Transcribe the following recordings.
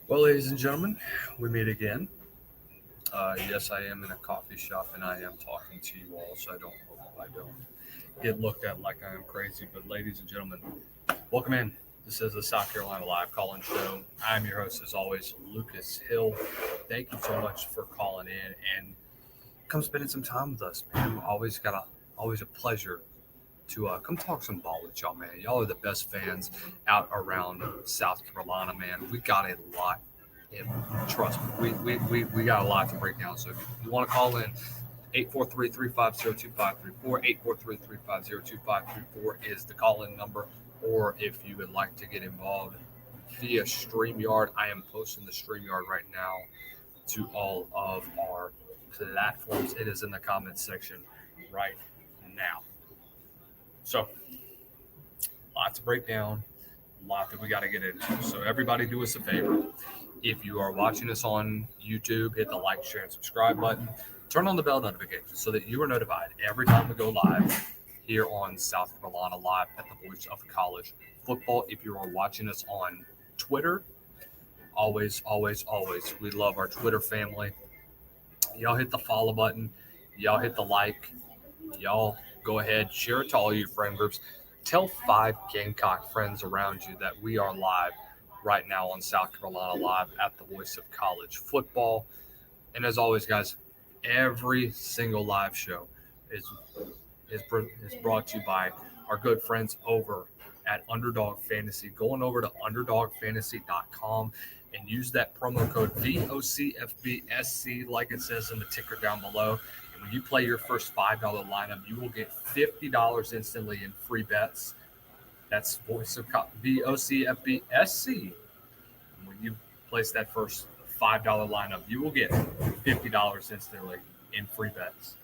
Well, ladies and gentlemen, we meet again. Yes, I am in a coffee shop and I am talking to you all, so I don't hope I don't get looked at like I am crazy. But, ladies and gentlemen, welcome in. This is the South Carolina Live Call-In Show. I'm your host, as always, Lucas Hill. Thank you so much for calling in and come spending some time with us, man. Always a pleasure to come talk some ball with y'all, man. Y'all are the best fans out around South Carolina, man. We got a lot. And trust me, we got a lot to break down. So if you want to call in, 843-350-2534, 843-350-2534 is the call-in number. Or if you would like to get involved via StreamYard, I am posting the StreamYard right now to all of our platforms. It is in the comments section right now. So, lot to break down, a lot that we got to get into. So everybody do us a favor. If you are watching us on YouTube, hit the like, share, and subscribe button. Turn on the bell notification so that you are notified every time we go live here on South Carolina Live at the Voice of College Football. If you are watching us on Twitter, always, we love our Twitter family. Y'all hit the follow button. Y'all hit the like. Y'all go ahead, share it to all your friend groups. Tell 5 Gamecock friends around you that we are live right now on South Carolina Live at the Voice of College Football. And as always, guys, every single live show is brought to you by our good friends over at Underdog Fantasy. Going over to underdogfantasy.com and use that promo code VOCFBSC like it says in the ticker down below. And when you play your first $5 lineup, you will get $50 instantly in free bets. That's Voice of VOCFBSC. And when you place that first $5 lineup, you will get $50 instantly in free bets.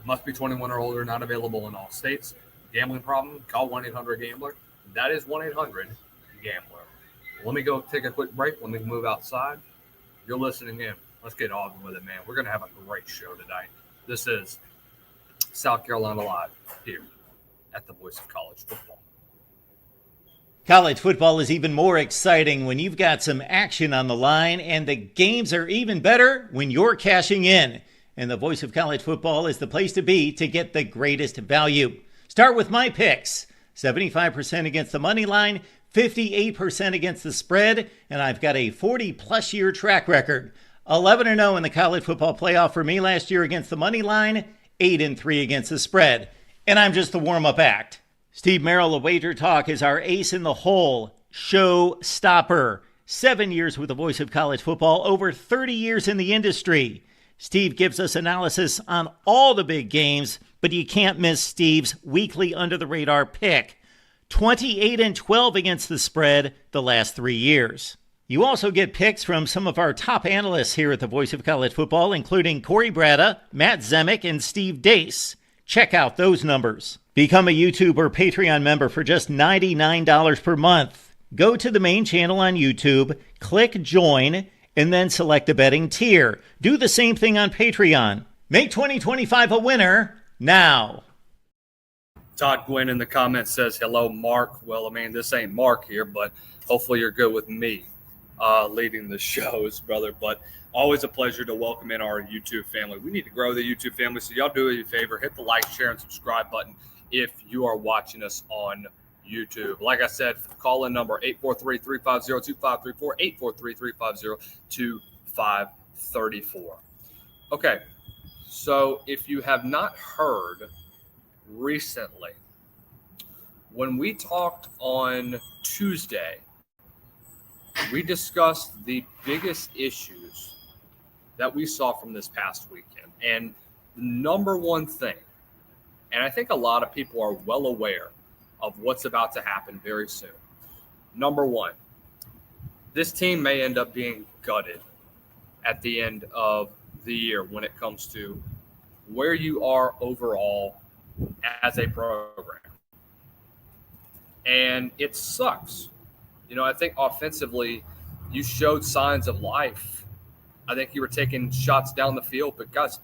Must be 21 or older, not available in all states. Gambling problem? Call 1-800-GAMBLER. That is 1-800-GAMBLER. Let me go take a quick break. Let me move outside. You're listening in. Let's get on with it, man. We're going to have a great show today. This is South Carolina Live here at the Voice of College Football. College football is even more exciting when you've got some action on the line, and the games are even better when you're cashing in. And the Voice of College Football is the place to be to get the greatest value. Start with my picks. 75% against the money line, 58% against the spread, and I've got a 40-plus year track record. 11-0 in the college football playoff for me last year against the money line, 8-3 against the spread. And I'm just the warm-up act. Steve Merrill of Wager Talk is our ace in the hole, show stopper. 7 years with the Voice of College Football, over 30 years in the industry. Steve gives us analysis on all the big games, but you can't miss Steve's weekly under-the-radar pick. 28-12 against the spread the last 3 years. You also get picks from some of our top analysts here at the Voice of College Football, including Corey Bratta, Matt Zemek, and Steve Dace. Check out those numbers. Become a YouTube or Patreon member for just $99 per month. Go to the main channel on YouTube, click join, and then select the betting tier. Do the same thing on Patreon. Make 2025 a winner now. Todd Gwynn in the comments says, hello, Mark. Well, I mean, this ain't Mark here, but hopefully you're good with me leading the shows, brother. But always a pleasure to welcome in our YouTube family. We need to grow the YouTube family, so y'all do me a favor. Hit the like, share, and subscribe button if you are watching us on YouTube. Like I said, call-in number 843-350-2534, 843-350-2534. Okay, so if you have not heard recently, when we talked on Tuesday, we discussed the biggest issues that we saw from this past weekend. And the number one thing, and I think a lot of people are well aware of what's about to happen very soon. Number one, this team may end up being gutted at the end of the year when it comes to where you are overall as a program. And it sucks. You know, I think offensively, you showed signs of life. I think you were taking shots down the field, but guys,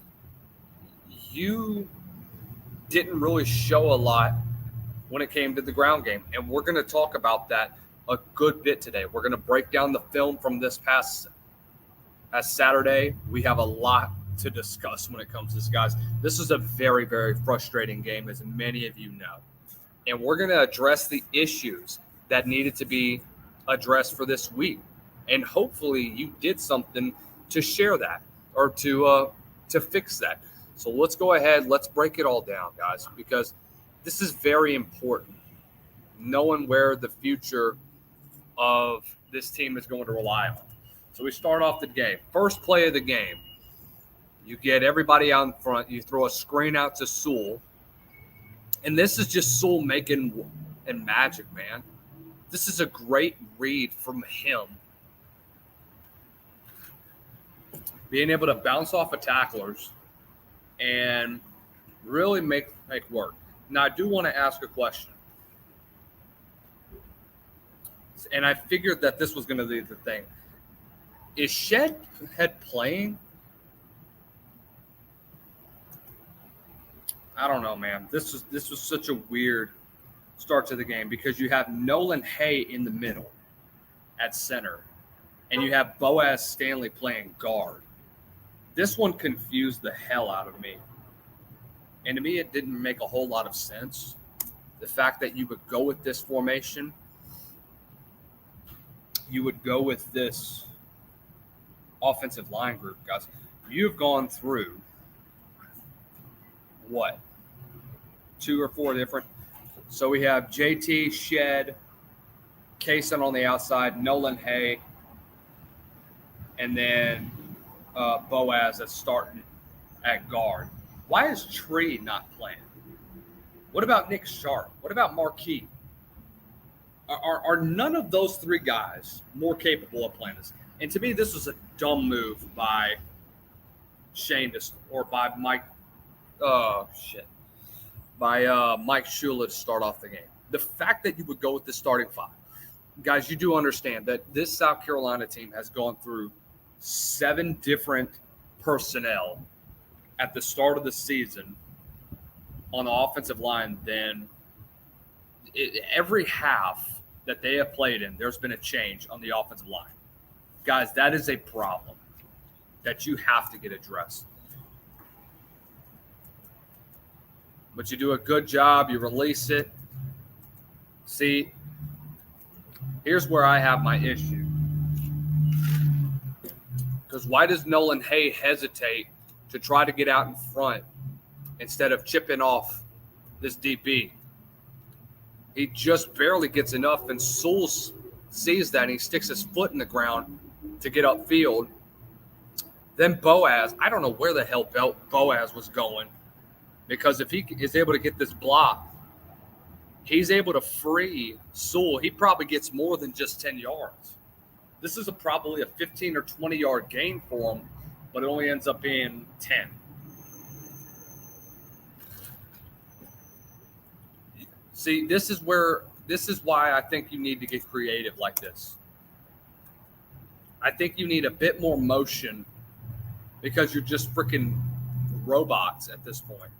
you didn't really show a lot when it came to the ground game. And we're going to talk about that a good bit today. We're going to break down the film from this past Saturday. We have a lot to discuss when it comes to this, guys. This is a very, very frustrating game, as many of you know. And we're going to address the issues that needed to be addressed for this week. And hopefully you did something to share that or to fix that. So let's go ahead. Let's break it all down, guys, because this is very important. Knowing where the future of this team is going to rely on. So we start off the game. First play of the game. You get everybody out in front. You throw a screen out to Sewell. And this is just Sewell making and magic, man. This is a great read from him. Being able to bounce off of tacklers and really make work. Now, I do want to ask a question. And I figured that this was going to be the thing. Is Shead playing? I don't know, man. This was such a weird start to the game because you have Nolan Hay in the middle at center, and you have Boaz Stanley playing guard. This one confused the hell out of me. And to me, it didn't make a whole lot of sense. The fact that you would go with this formation, you would go with this offensive line group, guys. You've gone through what? 2 or 4 different. So we have JT, Shed, Kaysen on the outside, Nolan Hay, and then Boaz that's starting at guard. Why is Tree not playing? What about Nick Sharp? What about Marquis? Are none of those 3 guys more capable of playing this? And to me, this was a dumb move by Shane or by Mike. By Mike Shula to start off the game. The fact that you would go with the starting 5, guys, you do understand that this South Carolina team has gone through 7 different personnel at the start of the season on the offensive line. Then every half that they have played in, there's been a change on the offensive line. Guys, that is a problem that you have to get addressed. But you do a good job. You release it. See, here's where I have my issue. Because why does Nolan Hay hesitate to try to get out in front instead of chipping off this DB? He just barely gets enough, and Sewell sees that, and he sticks his foot in the ground to get upfield. Then Boaz, I don't know where the hell Boaz was going. Because if he is able to get this block, he's able to free Sewell. He probably gets more than just 10 yards. This is probably a 15 or 20-yard gain for him, but it only ends up being 10. See, this is why I think you need to get creative like this. I think you need a bit more motion because you're just freaking robots at this point.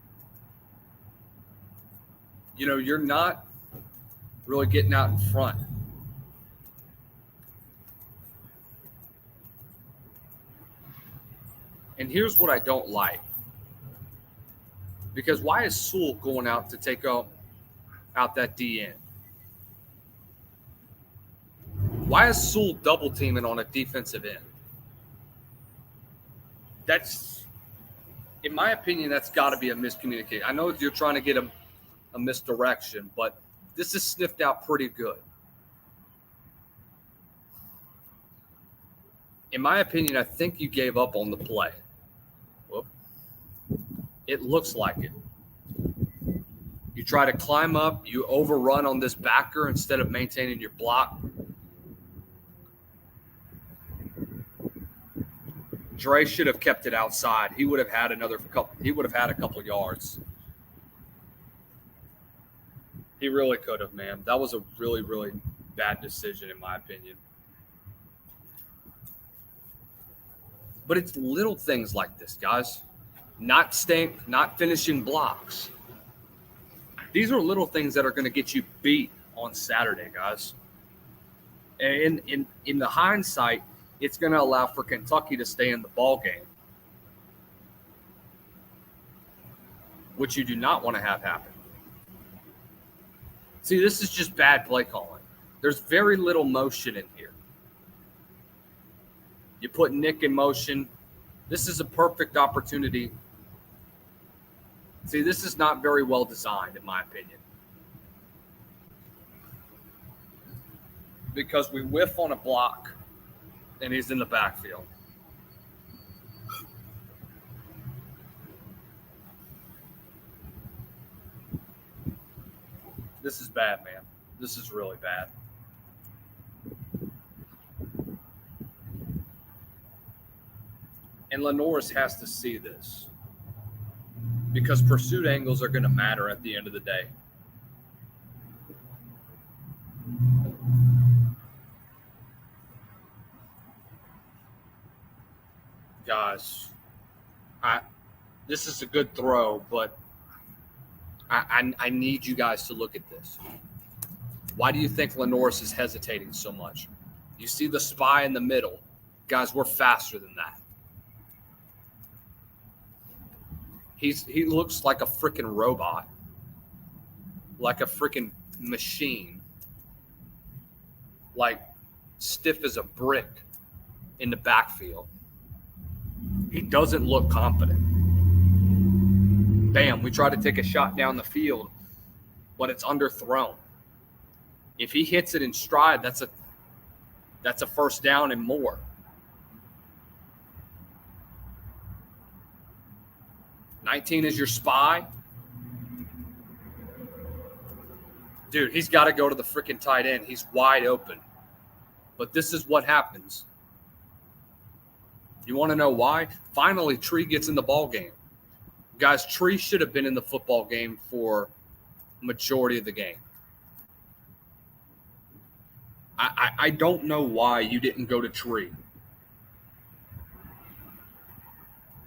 You know, you're not really getting out in front. And here's what I don't like. Because why is Sewell going out to take out that DN? Why is Sewell double teaming on a defensive end? That's, in my opinion, that's got to be a miscommunication. I know you're trying to get a misdirection, but this is sniffed out pretty good. In my opinion, I think you gave up on the play. Whoop. It looks like it. You try to climb up, you overrun on this backer instead of maintaining your block. Dre should have kept it outside. He would have had a couple yards. He really could have, man. That was a really, really bad decision, in my opinion. But it's little things like this, guys. Not finishing blocks. These are little things that are going to get you beat on Saturday, guys. And in the hindsight, it's going to allow for Kentucky to stay in the ball game, which you do not want to have happen. See, this is just bad play calling. There's very little motion in here. You put Nick in motion. This is a perfect opportunity. See, this is not very well designed, in my opinion. Because we whiff on a block, and he's in the backfield. This is bad, man. This is really bad. And Lenoris has to see this, because pursuit angles are going to matter at the end of the day. Guys, this is a good throw, but I need you guys to look at this. Why do you think Lenoris is hesitating so much? You see the spy in the middle. Guys, we're faster than that. He looks like a freaking robot, like a freaking machine, like stiff as a brick in the backfield. He doesn't look confident. Bam, we try to take a shot down the field, but it's underthrown. If he hits it in stride, that's a first down and more. $19 is your spy. Dude, he's got to go to the freaking tight end. He's wide open. But this is what happens. You want to know why? Finally, Tree gets in the ball game. Guys, Tree should have been in the football game for majority of the game. I don't know why you didn't go to Tree.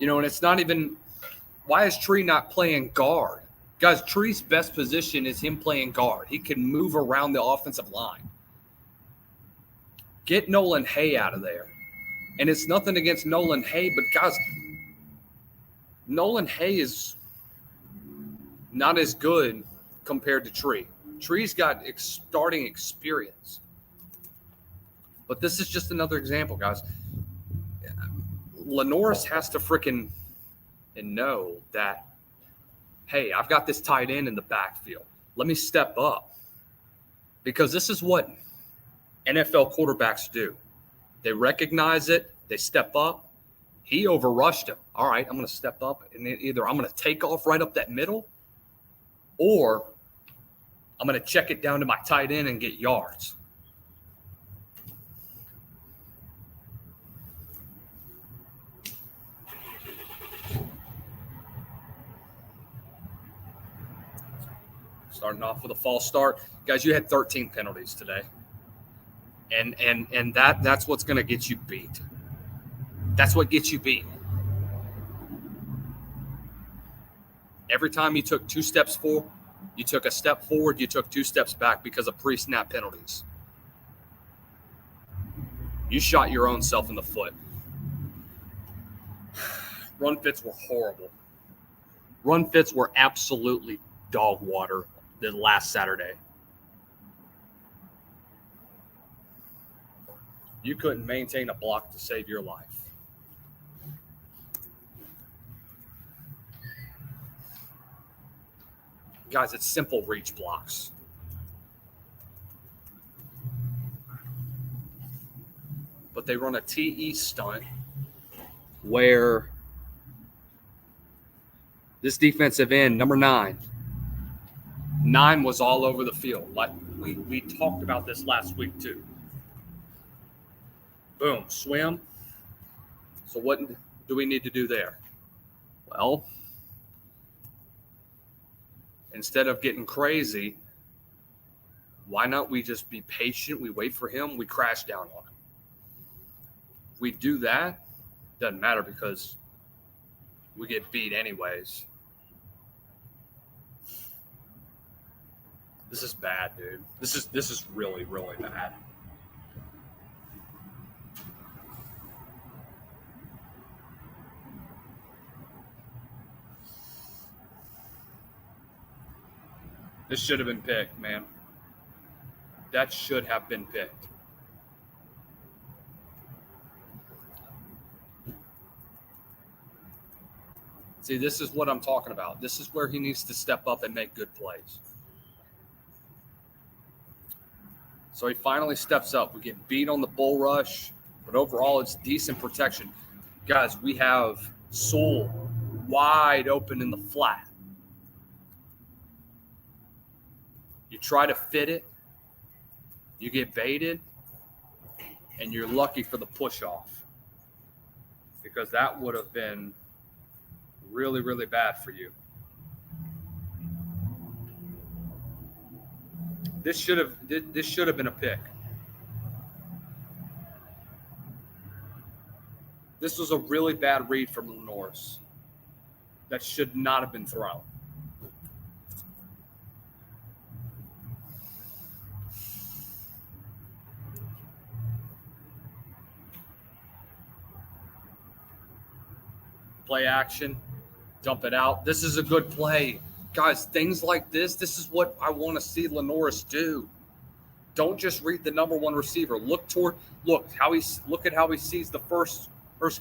You know, and it's not even – why is Tree not playing guard? Guys, Tree's best position is him playing guard. He can move around the offensive line. Get Nolan Hay out of there. And it's nothing against Nolan Hay, but guys, Nolan Hay is not as good compared to Tree. Tree's got starting experience. But this is just another example, guys. Lenoris has to freaking know that, hey, I've got this tight end in the backfield. Let me step up. Because this is what NFL quarterbacks do. They recognize it. They step up. He overrushed him. All right, I'm going to step up, and either I'm going to take off right up that middle, or I'm going to check it down to my tight end and get yards. Starting off with a false start. Guys, you had 13 penalties today. And that's what's going to get you beat. That's what gets you beat. Every time you took 2 steps forward, you took a step forward, you took 2 steps back because of pre-snap penalties. You shot your own self in the foot. Run fits were horrible. Run fits were absolutely dog water the last Saturday. You couldn't maintain a block to save your life. Guys, it's simple reach blocks. But they run a TE stunt where this defensive end, number 9 was all over the field. Like we talked about this last week too. Boom, swim. So what do we need to do there? Well, instead of getting crazy, why not we just be patient? We wait for him. We crash down on him. If we do that, doesn't matter because we get beat anyways. This is bad, dude. This is really, really bad. This should have been picked, man. That should have been picked. See, this is what I'm talking about. This is where he needs to step up and make good plays. So he finally steps up. We get beat on the bull rush, but overall it's decent protection. Guys, we have Sewell wide open in the flat. You try to fit it, you get baited, and you're lucky for the push off, because that would have been really, really bad for you. This should have been a pick. This was a really bad read from Norris. That should not have been thrown. Play action, dump it out. This is a good play. Guys, things like this is what I want to see Lenoris do. Don't just read the number one receiver. Look at how he sees the first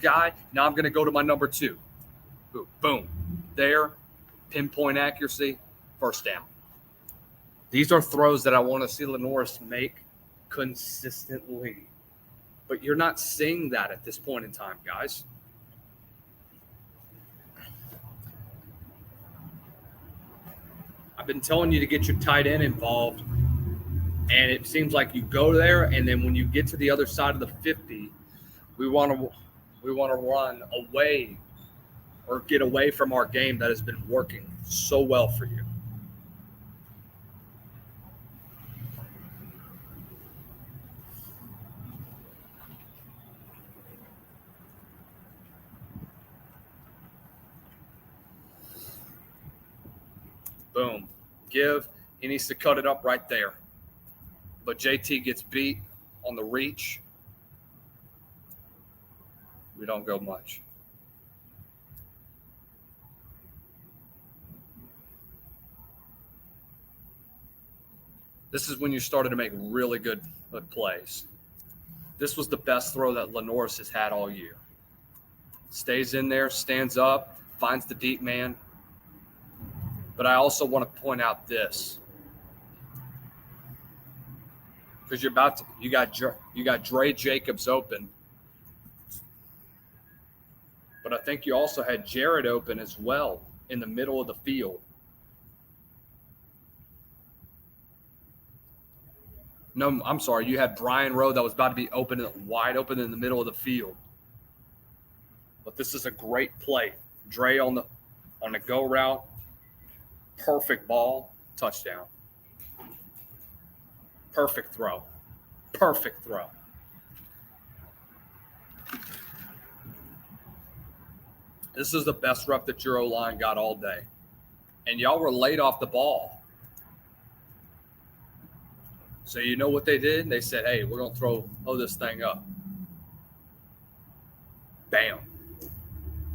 guy. Now I'm going to go to my number two. Boom. There, pinpoint accuracy, first down. These are throws that I want to see Lenoris make consistently. But you're not seeing that at this point in time, guys. I've been telling you to get your tight end involved, and it seems like you go there, and then when you get to the other side of the 50, we want to run away or get away from our game that has been working so well for you. Boom. He needs to cut it up right there. But JT gets beat on the reach. We don't go much. This is when you started to make really good plays. This was the best throw that Lenoris has had all year. Stays in there, stands up, finds the deep man. But I also want to point out this, because you got Dre Jacobs open, but I think you also had Jared open as well in the middle of the field. No, I'm sorry. You had Brian Rowe that was about to be wide open in the middle of the field. But this is a great play. Dre on the go route. Perfect ball, touchdown. Perfect throw. This is the best rep that your O-line got all day. And y'all were late off the ball. So you know what they did? They said, hey, we're going to throw this thing up. Bam.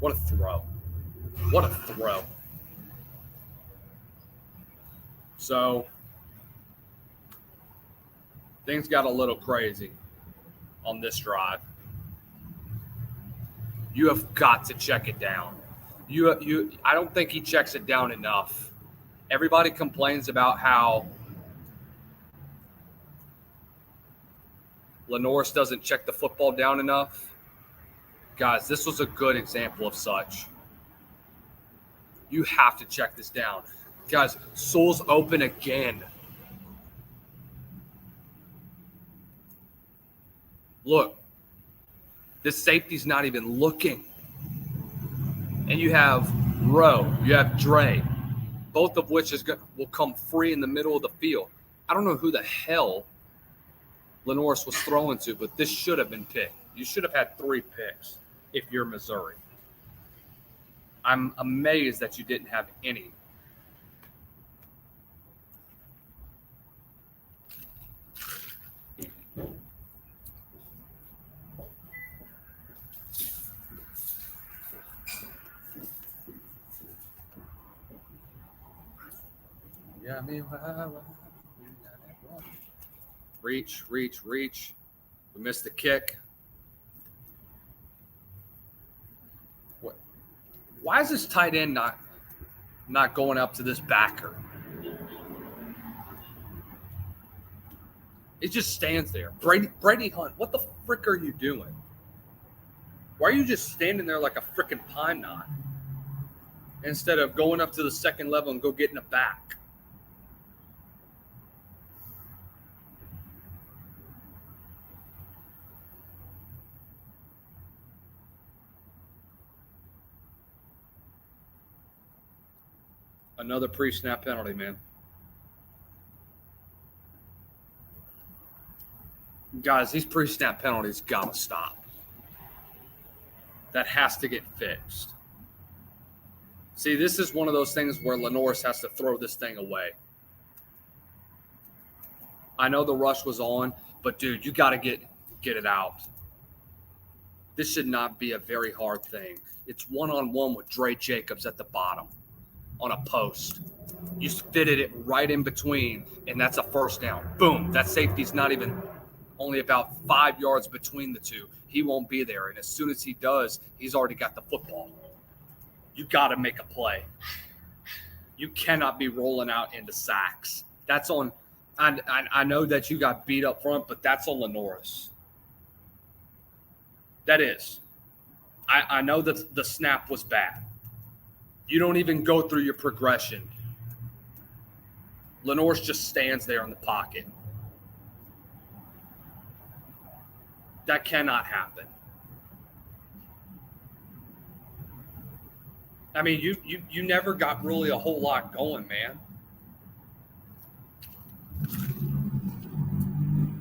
What a throw. So things got a little crazy on this drive. You have got to check it down. I don't think he checks it down enough. Everybody complains about how Lenoris doesn't check the football down enough. Guys, this was a good example of such. You have to check this down. Guys, Sewell's open again. Look, this safety's not even looking. And you have Rowe, you have Dre, both of which will come free in the middle of the field. I don't know who the hell Lenoris was throwing to, but this should have been picked. You should have had 3 picks if you're Missouri. I'm amazed that you didn't have any. Yeah. Reach. We missed the kick. What? Why is this tight end not going up to this backer? It just stands there. Brady Hunt, what the frick are you doing? Why are you just standing there like a frickin' pine knot instead of going up to the second level and go getting a back? Another pre-snap penalty, man. Guys, these pre-snap penalties gotta stop. That has to get fixed. See, this is one of those things where Lenoris has to throw this thing away. I know the rush was on, but dude, you gotta get it out. This should not be a very hard thing. It's one-on-one with Dre Jacobs at the bottom on a post. You fitted it right in between, and that's a first down. Boom. That safety's not even only about 5 yards between the two. He won't be there, and as soon as he does, he's already got the football. You got to make a play. You cannot be rolling out into sacks. That's on – I know that you got beat up front, but that's on Lenoris. That is. I know that the snap was bad. You don't even go through your progression. Lenoris just stands there in the pocket. That cannot happen. I mean, you never got really a whole lot going, man.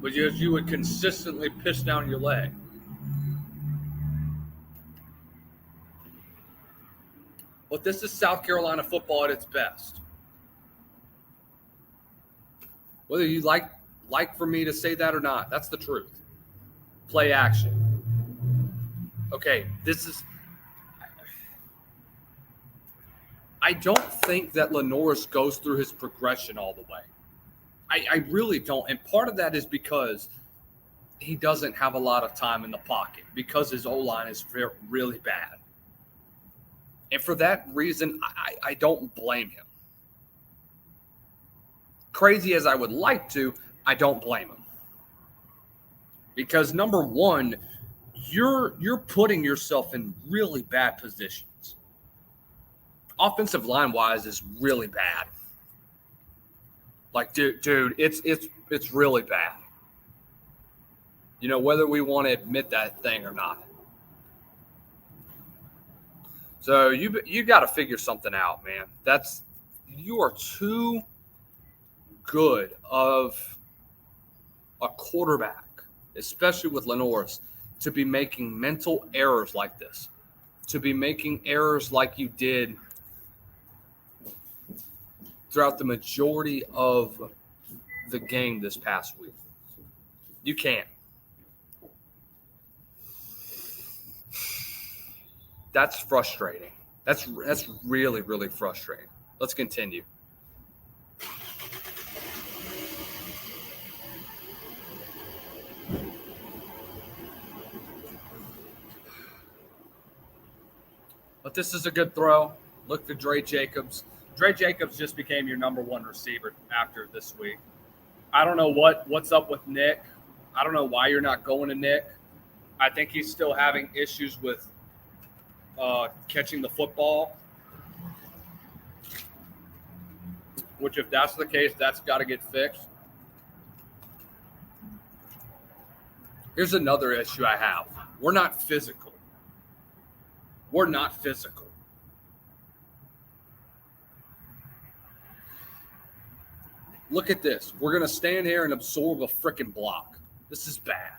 But you would consistently piss down your leg. But this is South Carolina football at its best. Whether you like for me to say that or not, that's the truth. Play action. Okay, this is – I don't think that Lenoris goes through his progression all the way. I really don't. And part of that is because he doesn't have a lot of time in the pocket because his O-line is really bad. And for that reason, I don't blame him. Crazy as I would like to, I don't blame him. Because number one, you're putting yourself in really bad positions. Offensive line wise is really bad. Like, dude, it's really bad. You know, whether we want to admit that thing or not. So you got to figure something out, man. You are too good of a quarterback, especially with Lenoris, to be making mental errors like this, to be making errors like you did throughout the majority of the game this past week. You can't. That's frustrating. That's really, really frustrating. Let's continue. But this is a good throw. Look for Dre Jacobs. Dre Jacobs just became your number one receiver after this week. I don't know what's up with Nick. I don't know why you're not going to Nick. I think he's still having issues with catching the football, which if that's the case, that's got to get fixed. Here's another issue I have. We're not physical. We're not physical. Look at this. We're going to stand here and absorb a freaking block. This is bad.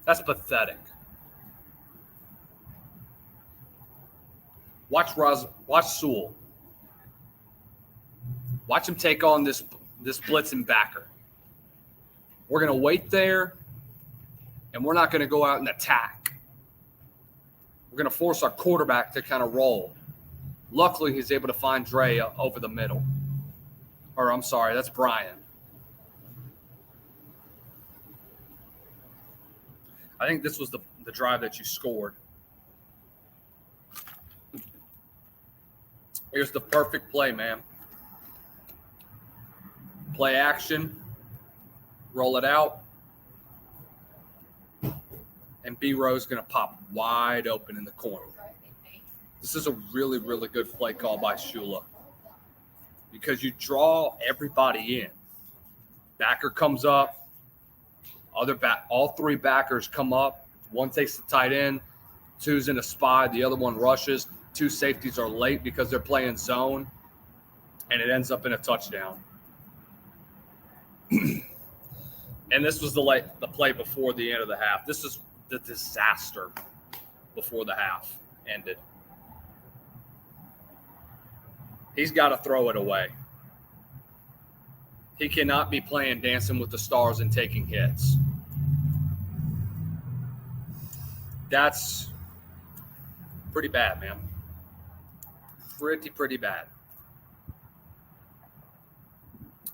That's pathetic. Watch Sewell. Watch him take on this blitzing backer. We're going to wait there, and we're not going to go out and attack. We're going to force our quarterback to kind of roll. Luckily, he's able to find Dre over the middle. Or I'm sorry, that's Brian. I think this was the drive that you scored. Here's the perfect play, man. Play action. Roll it out. And B-Row's going to pop wide open in the corner. This is a really, really good play call by Shula because you draw everybody in. Backer comes up. All three backers come up. One takes the tight end. Two's in a spy. The other one rushes. Two safeties are late because they're playing zone. And it ends up in a touchdown. And this was the play before the end of the half. This is the disaster before the half ended. He's got to throw it away. He cannot be playing Dancing with the Stars and taking hits. That's pretty bad, man. Pretty bad.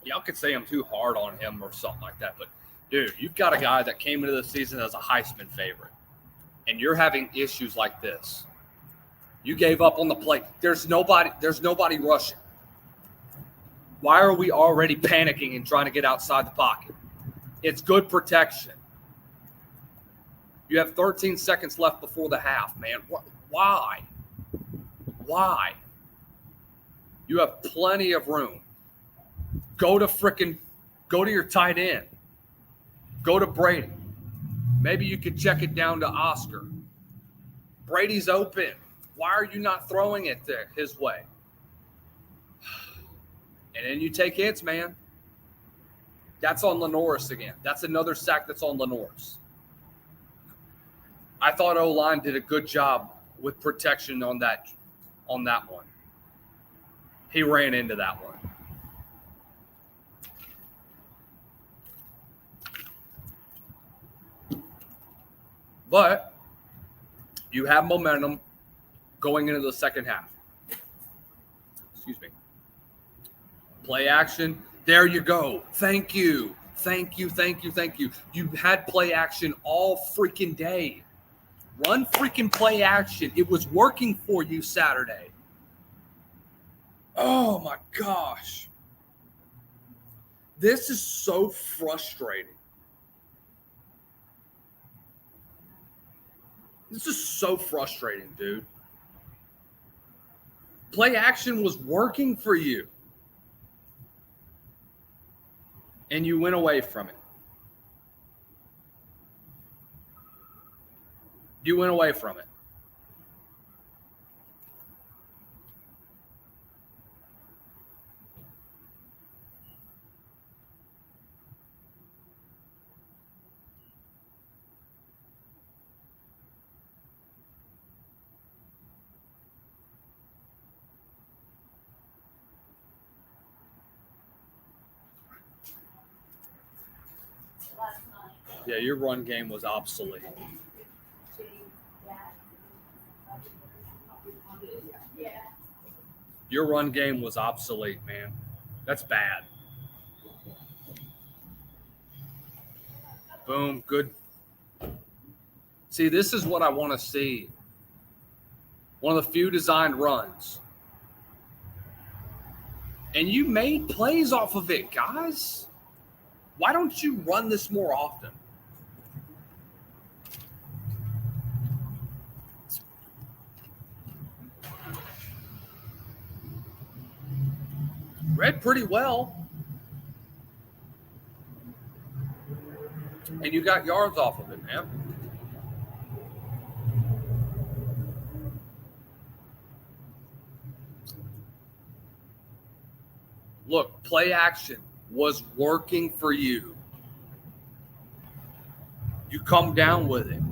Y'all could say I'm too hard on him or something like that, but dude, you've got a guy that came into the season as a Heisman favorite, and you're having issues like this. You gave up on the play. There's nobody rushing. Why are we already panicking and trying to get outside the pocket? It's good protection. You have 13 seconds left before the half, man. Why? Why? You have plenty of room. Go to your tight end. Go to Brady. Maybe you could check it down to Oscar. Brady's open. Why are you not throwing it there his way? And then you take hits, man. That's on Lenoris again. That's another sack that's on Lenoris. I thought O-line did a good job with protection on that one. He ran into that one. But you have momentum going into the second half. Excuse me. Play action. There you go. Thank you. You had play action all freaking day. Run freaking play action. It was working for you Saturday. Oh, my gosh. This is so frustrating. This is so frustrating, dude. Play action was working for you. And you went away from it. You went away from it. Yeah, your run game was obsolete. Your run game was obsolete, man. That's bad. Boom, good. See, this is what I want to see. One of the few designed runs. And you made plays off of it, guys. Why don't you run this more often? Read pretty well. And you got yards off of it, man. Look, play action was working for you. You come down with it.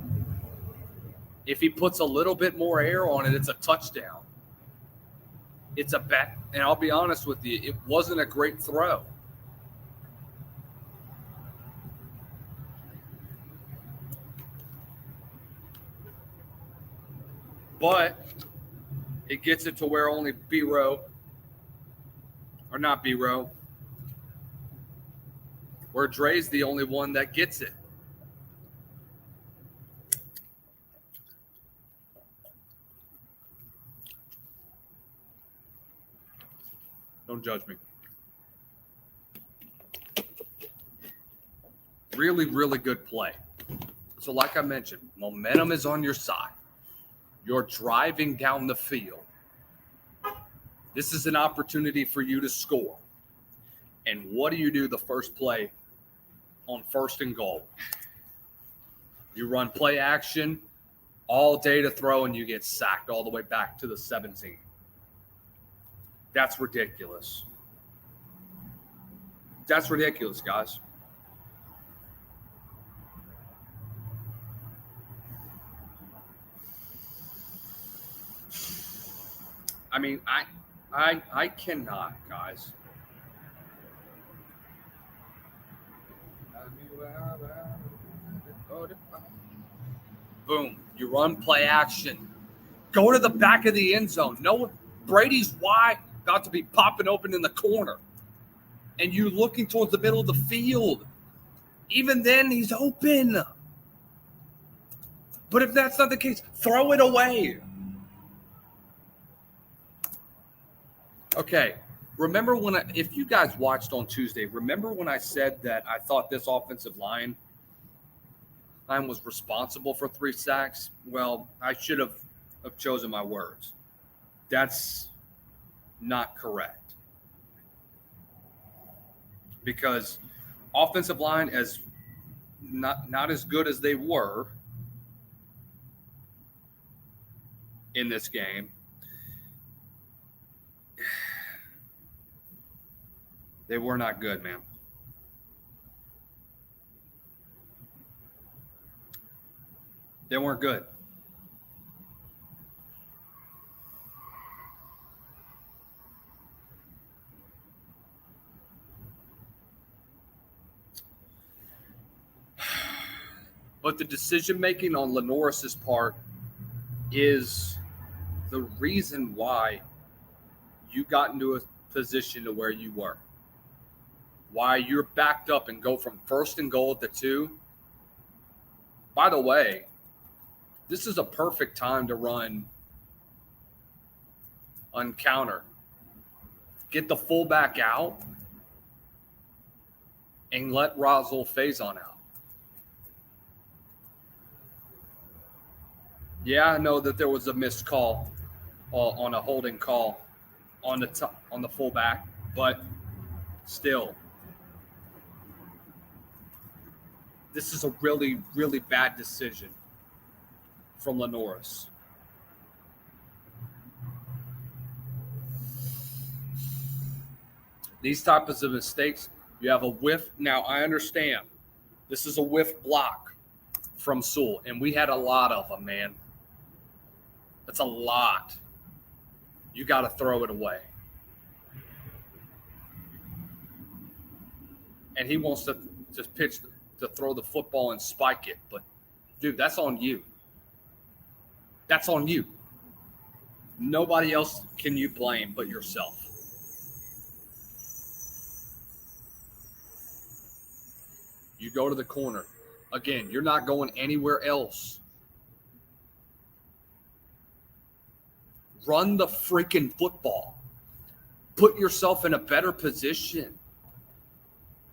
If he puts a little bit more air on it, it's a touchdown. It's a bet, and I'll be honest with you, it wasn't a great throw. But It gets it to where only B-row, or not B-row, where Dre's the only one that gets it. Don't judge me. Really, really good play. So like I mentioned, momentum is on your side. You're driving down the field. This is an opportunity for you to score. And what do you do the first play on 1st and goal? You run play action all day to throw, and you get sacked all the way back to the 17. That's ridiculous. That's ridiculous, guys. I mean, I cannot, guys. Boom. You run play action. Go to the back of the end zone. No, Brady's wide, about to be popping open in the corner. And you looking towards the middle of the field. Even then, he's open. But if that's not the case, throw it away. Okay, remember if you guys watched on Tuesday, remember when I said that I thought this offensive line was responsible for 3 sacks? Well, I should have chosen my words. That's not correct. Because offensive line is not as good as they were in this game. They were not good, man. They weren't good. But the decision-making on Lenoris's part is the reason why you got into a position to where you were. Why you're backed up and go from 1st and goal to 2. By the way, this is a perfect time to run on counter. Get the fullback out and let Roswell Faison out. Yeah, I know that there was a missed call on a holding call on the fullback, but still. This is a really, really bad decision from Lenoris. These types of mistakes, you have a whiff. Now, I understand. This is a whiff block from Sewell, and we had a lot of them, man. That's a lot. You got to throw it away. And he wants to just pitch to throw the football and spike it. But, dude, that's on you. That's on you. Nobody else can you blame but yourself. You go to the corner. Again, you're not going anywhere else. Run the freaking football. Put yourself in a better position.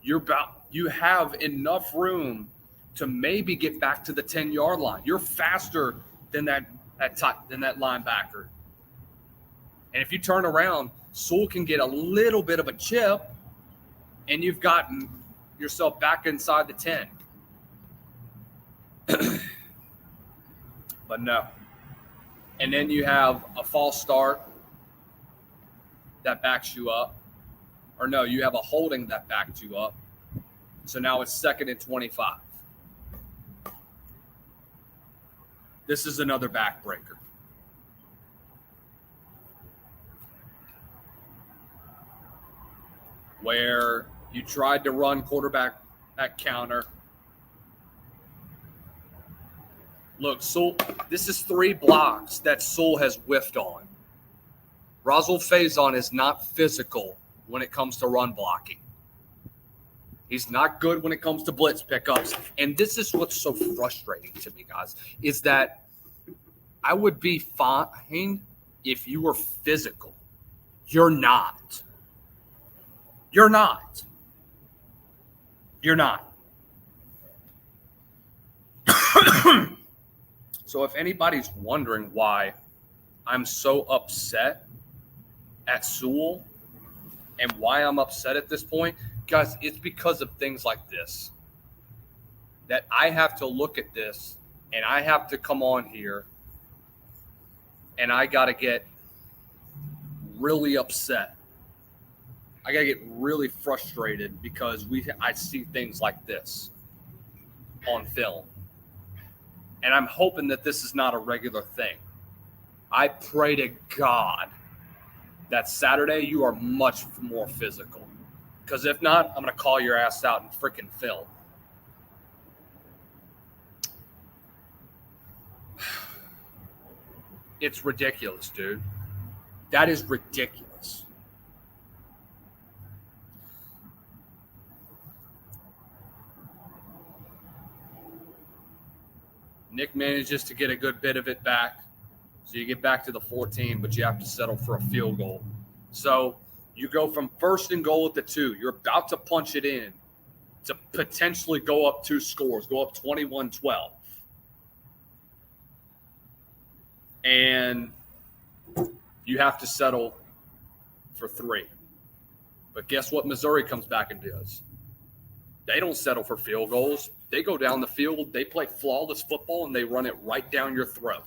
You have enough room to maybe get back to the 10-yard line. You're faster than that linebacker. And if you turn around, Sewell can get a little bit of a chip, and you've gotten yourself back inside the 10. But no. And then you have a false start that backs you up. Or no, you have a holding that backed you up. So now it's 2nd and 25. This is another backbreaker. Where you tried to run quarterback at counter. Look, Sewell, this is 3 blocks that Sewell has whiffed on. Rasul Faison is not physical when it comes to run blocking. He's not good when it comes to blitz pickups. And this is what's so frustrating to me, guys, is that I would be fine if you were physical. You're not. You're not. You're not. So if anybody's wondering why I'm so upset at Sewell and why I'm upset at this point, guys, it's because of things like this. That I have to look at this and I have to come on here and I got to get really upset. I got to get really frustrated because I see things like this on film. And I'm hoping that this is not a regular thing. I pray to God that Saturday you are much more physical. Because if not, I'm going to call your ass out in freaking film. It's ridiculous, dude. That is ridiculous. Nick manages to get a good bit of it back. So you get back to the 14, but you have to settle for a field goal. So you go from 1st and goal at the 2. You're about to punch it in to potentially go up 2 scores, go up 21-12. And you have to settle for 3. But guess what Missouri comes back and does? They don't settle for field goals. They go down the field, they play flawless football, and they run it right down your throat.